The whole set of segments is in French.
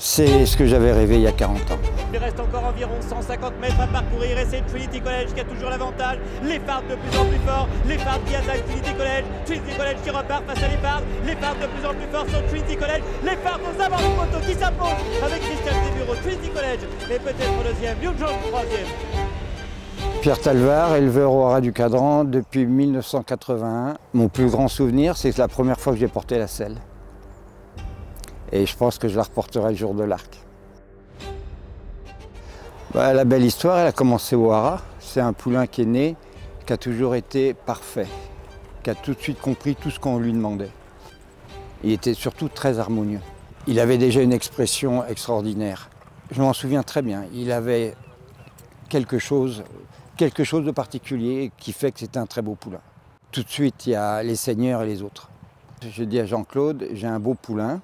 C'est ce que j'avais rêvé il y a 40 ans. Il reste encore environ 150 mètres à parcourir et c'est Trinity College qui a toujours l'avantage. Les Fards de plus en plus forts, les Fards qui attaquent Trinity College qui repart face à les Fards de plus en plus forts sur Trinity College, les Fards aux avant du poteau qui s'imposent avec Christian Desbureau, Trinity College et peut-être deuxième, Liu Zhong troisième. Pierre Talvar, éleveur au Haras du Cadran depuis 1981. Mon plus grand souvenir, c'est la première fois que j'ai porté la selle. Et je pense que je la reporterai le jour de l'Arc. La belle histoire, elle a commencé au Haras. C'est un poulain qui est né, qui a toujours été parfait, qui a tout de suite compris tout ce qu'on lui demandait. Il était surtout très harmonieux. Il avait déjà une expression extraordinaire. Je m'en souviens très bien. Il avait quelque chose de particulier qui fait que c'était un très beau poulain. Tout de suite, il y a les seigneurs et les autres. Je dis à Jean-Claude, j'ai un beau poulain.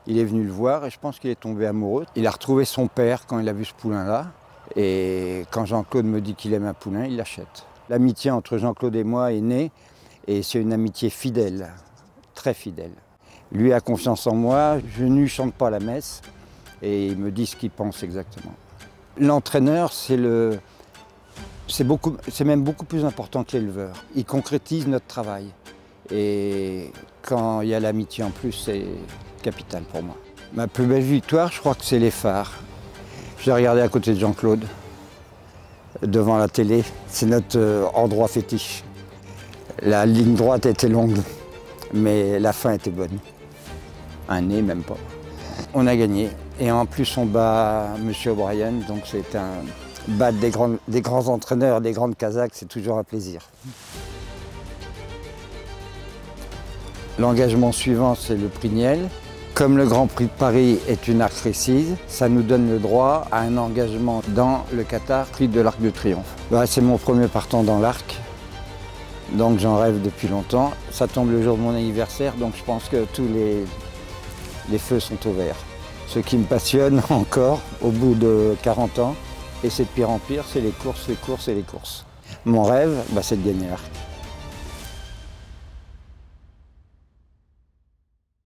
Il est venu le voir et je pense qu'il est tombé amoureux. Il a retrouvé son père quand il a vu ce poulain-là. Et quand Jean-Claude me dit qu'il aime un poulain, il l'achète. L'amitié entre Jean-Claude et moi est née et c'est une amitié fidèle, très fidèle. Lui a confiance en moi, je ne lui chante pas la messe et il me dit ce qu'il pense exactement. L'entraîneur, c'est même beaucoup plus important que l'éleveur. Il concrétise notre travail. Et quand il y a l'amitié en plus, c'est capital pour moi. Ma plus belle victoire, je crois que c'est les Fards. Je l'ai regardé à côté de Jean-Claude, devant la télé. C'est notre endroit fétiche. La ligne droite était longue, mais la fin était bonne. Un nez, même pas. On a gagné. Et en plus, on bat M. O'Brien, donc c'est battre des grands entraîneurs, des grandes Kazakhs, c'est toujours un plaisir. L'engagement suivant, c'est le prix Niel. Comme le Grand Prix de Paris est une arc précise, ça nous donne le droit à un engagement dans le Qatar, prix de l'Arc de Triomphe. C'est mon premier partant dans l'arc, donc j'en rêve depuis longtemps. Ça tombe le jour de mon anniversaire, donc je pense que tous les feux sont ouverts. Ce qui me passionne encore, au bout de 40 ans, et c'est de pire en pire, c'est les courses, les courses et les courses. Mon rêve, c'est de gagner l'arc.